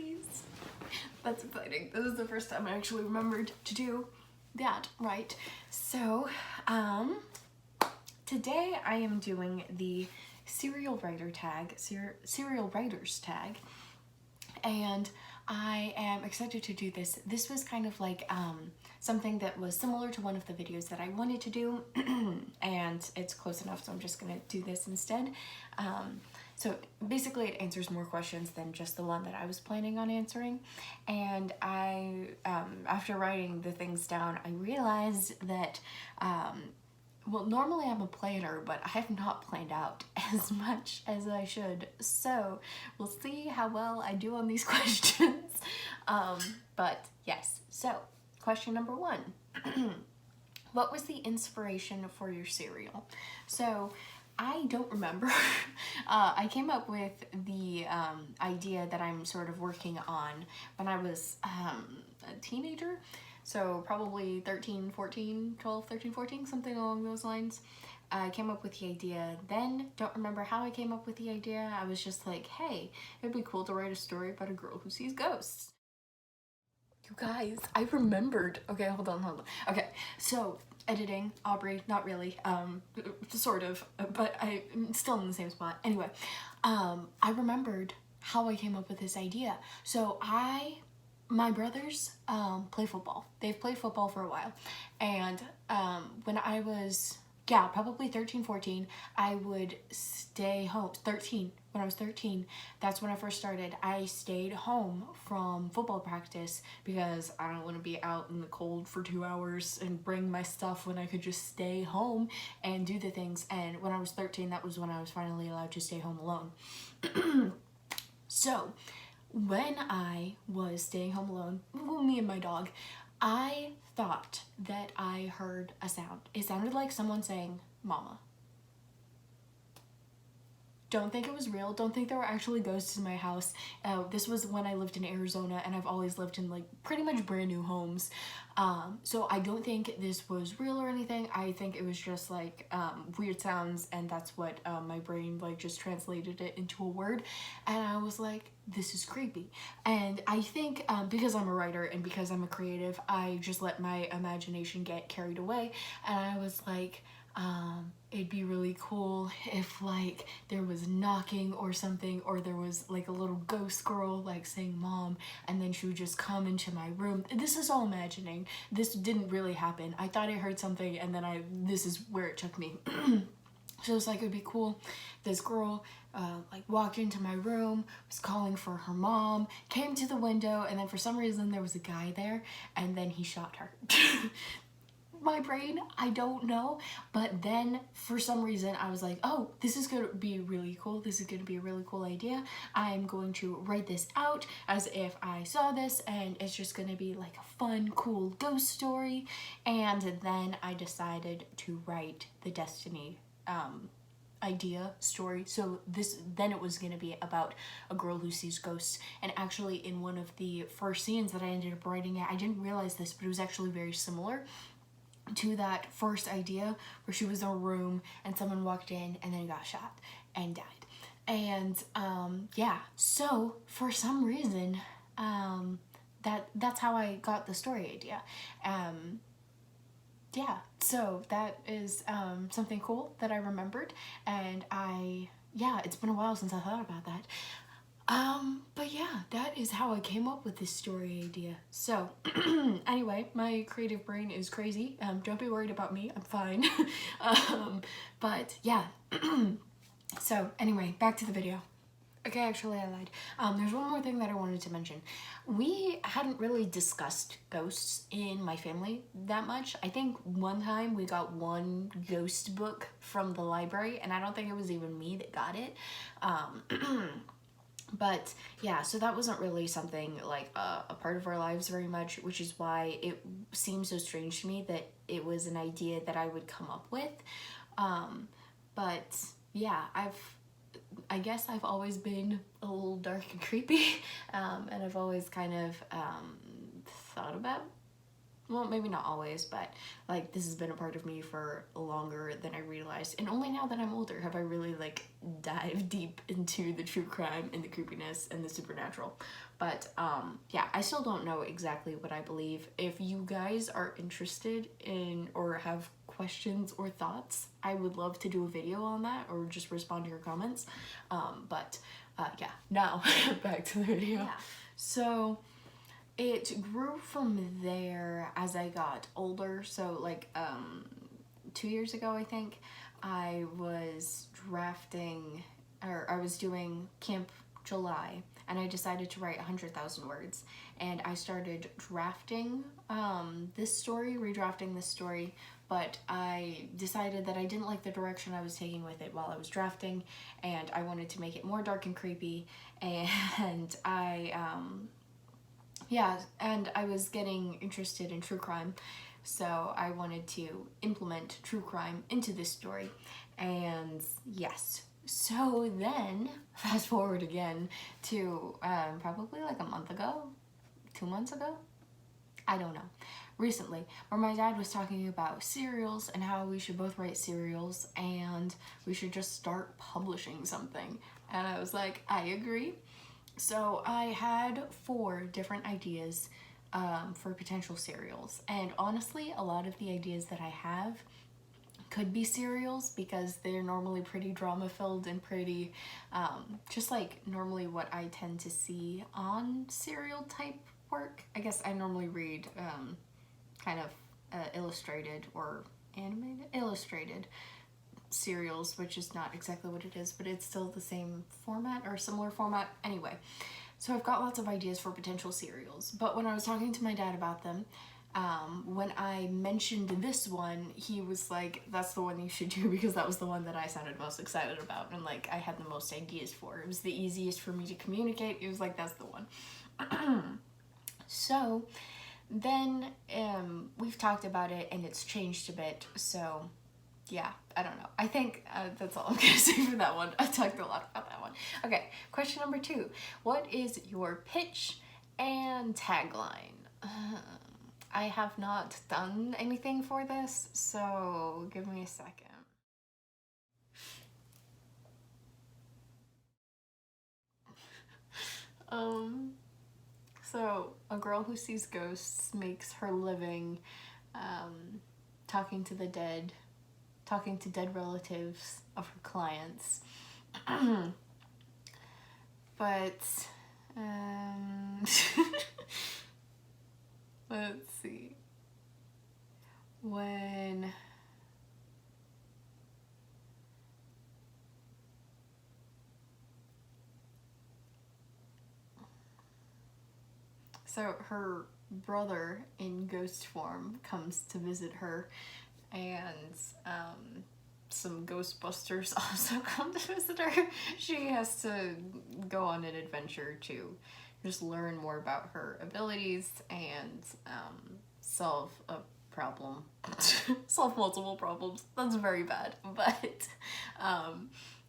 Ghosties. That's exciting. This is the first time I actually remembered to do that right. So, today I am doing the serial writers tag, and I am excited to do this. This was kind of like something that was similar to one of the videos that I wanted to do, and it's close enough, so I'm just gonna do this instead. So basically it answers more questions than just the one that I was planning on answering. And I, after writing the things down, I realized that, well, normally I'm a planner, but I have not planned out as much as I should. So we'll see how well I do on these questions. But yes, so question number 1. What was the inspiration for your cereal? So I don't remember. I came up with the idea that I'm sort of working on when I was a teenager. So probably 13, 14, 12, 13, 14, something along those lines. I came up with the idea then. Don't remember how I came up with the idea. I was just like, hey, it'd be cool to write a story about a girl who sees ghosts. You guys, I remembered. Okay, hold on. Okay, so editing, Aubrey, not really, sort of, but I'm still in the same spot. Anyway, I remembered how I came up with this idea. So my brothers play football. They've played football for a while. And when I was, probably 13, 14, I would stay home. When I was 13, that's when I first started. I stayed home from football practice because I don't want to be out in the cold for 2 hours and bring my stuff when I could just stay home and do the things. And when I was 13, that was when I was finally allowed to stay home alone. So when I was staying home alone, me and my dog, I thought that I heard a sound. It sounded like someone saying, "Mama." Don't think it was real. Don't think there were actually ghosts in my house. This was when I lived in Arizona, and I've always lived in like pretty much brand new homes. So I don't think this was real or anything. I think it was just like weird sounds, and that's what my brain like just translated it into a word. And I was like, this is creepy. And I think because I'm a writer and because I'm a creative, I just let my imagination get carried away. And I was like, it'd be really cool if like there was knocking or something, or there was like a little ghost girl like saying "Mom," and then she would just come into my room. This is all imagining. This didn't really happen. I thought I heard something, and then this is where it took me. So it was like, it'd be cool. This girl like walked into my room, was calling for her mom, came to the window, and then for some reason there was a guy there, and then he shot her. My brain, I don't know, but then for some reason I was like, oh, this is gonna be really cool. This is gonna be a really cool idea. I'm going to write this out as if I saw this, and it's just gonna be like a fun, cool ghost story. And then I decided to write the Destiny idea story. So then it was gonna be about a girl who sees ghosts. And actually in one of the first scenes that I ended up writing, I didn't realize this, but it was actually very similar to that first idea where she was in a room and someone walked in and then got shot and died. And yeah, so for some reason that's how I got the story idea. Yeah, so that is something cool that I remembered, and it's been a while since I thought about that. But yeah, that is how I came up with this story idea. So, anyway, my creative brain is crazy. Don't be worried about me, I'm fine. But yeah, so anyway, back to the video. Okay, actually I lied. There's one more thing that I wanted to mention. We hadn't really discussed ghosts in my family that much. I think one time we got one ghost book from the library, and I don't think it was even me that got it. But yeah, so that wasn't really something like a part of our lives very much, which is why it seems so strange to me that it was an idea that I would come up with. But yeah, I guess I've always been a little dark and creepy, and I've always kind of thought about well, maybe not always, but like this has been a part of me for longer than I realized. And only now that I'm older have I really like dived deep into the true crime and the creepiness and the supernatural. But yeah, I still don't know exactly what I believe. If you guys are interested in or have questions or thoughts, I would love to do a video on that or just respond to your comments. But yeah, now back to the video. Yeah. So it grew from there as I got older. So like 2 years ago, I think, I was drafting, or I was doing Camp July, and I decided to write 100,000 words. And I started drafting this story, redrafting this story, but I decided that I didn't like the direction I was taking with it while I was drafting, and I wanted to make it more dark and creepy, and yeah, and I was getting interested in true crime, so I wanted to implement true crime into this story, and yes. So then, fast forward again to probably like a month ago, 2 months ago, I don't know, recently, where my dad was talking about serials and how we should both write serials and we should just start publishing something. And I was like, I agree. So I had 4 different ideas for potential serials, and honestly, a lot of the ideas that I have could be serials because they're normally pretty drama filled and pretty just like normally what I tend to see on serial type work. I guess I normally read kind of illustrated or animated, illustrated serials, which is not exactly what it is, but it's still the same format or similar format. Anyway, so I've got lots of ideas for potential serials, but when I was talking to my dad about them, when I mentioned this one, he was like, that's the one you should do because that was the one that I sounded most excited about and like I had the most ideas for. It was the easiest for me to communicate. It was like, that's the one. So then we've talked about it and it's changed a bit, so yeah, I don't know. I think that's all I'm gonna say for that one. I talked a lot about that one. Okay, question number 2. What is your pitch and tagline? I have not done anything for this, so give me a second. So a girl who sees ghosts makes her living talking to the dead, talking to dead relatives of her clients. But let's see. When so her brother in ghost form comes to visit her, and some Ghostbusters also come to visit her. She has to go on an adventure to just learn more about her abilities and solve a problem. Solve multiple problems. That's very bad, but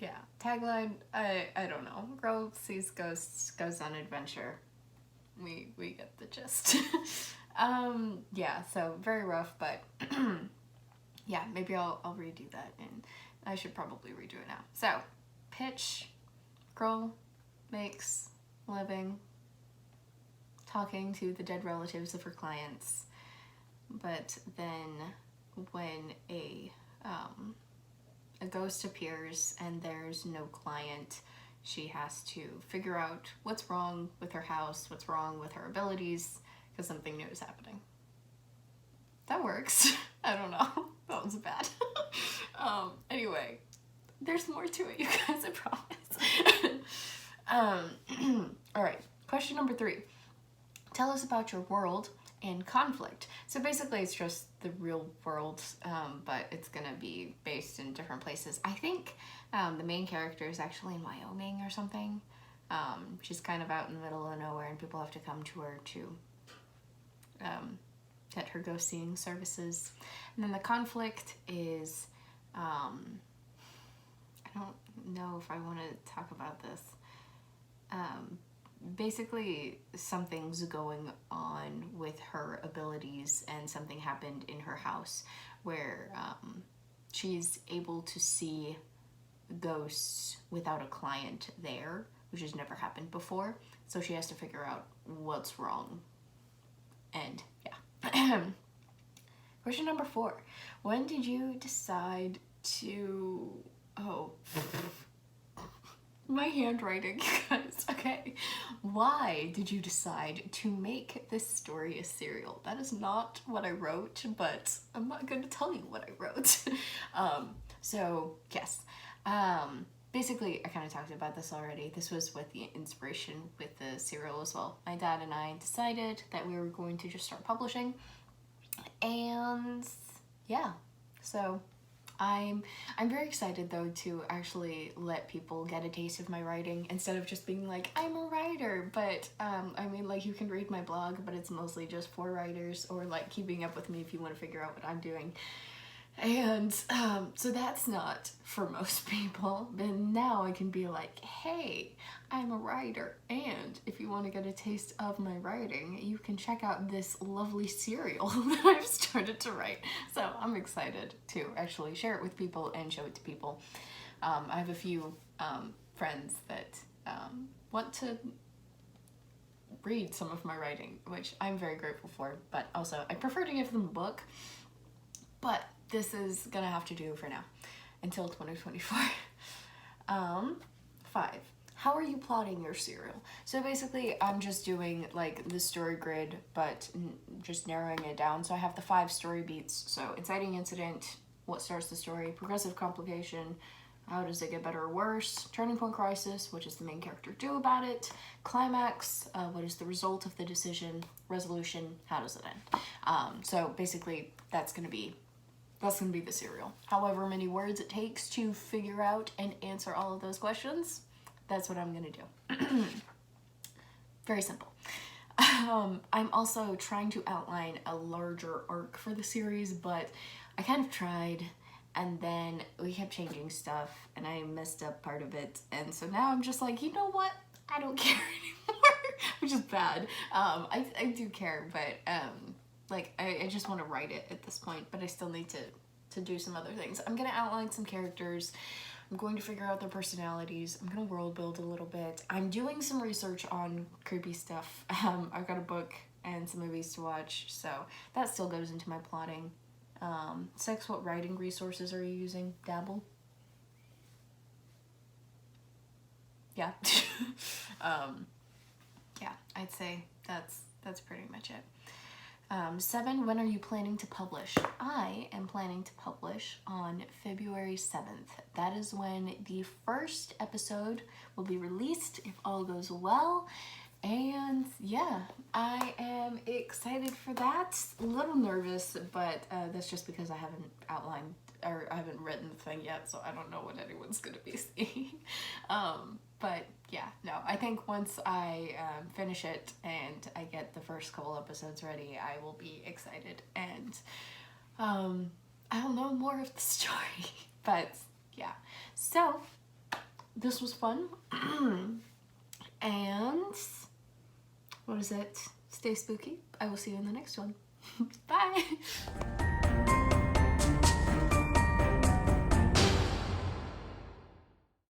yeah. Tagline, I don't know. Girl sees ghosts, goes on adventure. We get the gist. Yeah, so very rough, but yeah, maybe I'll redo that, and I should probably redo it now. So, pitch, girl makes living talking to the dead relatives of her clients, but then when a ghost appears and there's no client, she has to figure out what's wrong with her house, what's wrong with her abilities, because something new is happening. That works. I don't know. That was bad. Anyway, there's more to it, you guys, I promise. Alright, question number 3. Tell us about your world and conflict. So basically it's just the real world, but it's gonna be based in different places. I think the main character is actually in Wyoming or something. She's kind of out in the middle of nowhere and people have to come to her to get her ghost seeing services. And then the conflict is, I don't know if I want to talk about this, basically something's going on with her abilities, and something happened in her house where she's able to see ghosts without a client there, which has never happened before. So she has to figure out what's wrong. And yeah. Question number 4. When did you decide to... Oh. My handwriting, guys. Okay. Why did you decide to make this story a serial? That is not what I wrote, but I'm not going to tell you what I wrote. So, yes. Basically, I kind of talked about this already. This was with the inspiration with the serial as well. My dad and I decided that we were going to just start publishing. And yeah, so I'm very excited though to actually let people get a taste of my writing instead of just being like, I'm a writer. But I mean, like, you can read my blog, but it's mostly just for writers, or like keeping up with me if you want to figure out what I'm doing. And so that's not for most people, but now I can be like, hey, I'm a writer, and if you want to get a taste of my writing, you can check out this lovely serial that I've started to write. So I'm excited to actually share it with people and show it to people. I have a few friends that want to read some of my writing, which I'm very grateful for, but also I prefer to give them a book, but this is gonna have to do for now until 2024. 5. How are you plotting your serial? So basically, I'm just doing like the story grid, but just narrowing it down. So I have the 5 story beats. So inciting incident, what starts the story, progressive complication, how does it get better or worse, turning point crisis, what does the main character do about it, climax, what is the result of the decision, resolution, how does it end. So basically, that's gonna be the serial. However many words it takes to figure out and answer all of those questions, that's what I'm gonna do. Very simple. I'm also trying to outline a larger arc for the series, but I kind of tried, and then we kept changing stuff, and I messed up part of it, and so now I'm just like, you know what? I don't care anymore, which is bad. I do care, but like, I just want to write it at this point, but I still need to do some other things. I'm going to outline some characters. I'm going to figure out their personalities. I'm going to world build a little bit. I'm doing some research on creepy stuff. I've got a book and some movies to watch, so that still goes into my plotting. 6, what writing resources are you using? Dabble? Yeah. Yeah, I'd say that's pretty much it. 7, when are you planning to publish? I am planning to publish on February 7th. That is when the first episode will be released, if all goes well. And yeah, I am excited for that. A little nervous, but that's just because I haven't outlined, or I haven't written the thing yet, so I don't know what anyone's gonna be seeing. But yeah, no, I think once I finish it and I get the first couple episodes ready, I will be excited, and I'll know more of the story. But yeah, so this was fun. And what is it? Stay spooky. I will see you in the next one. Bye!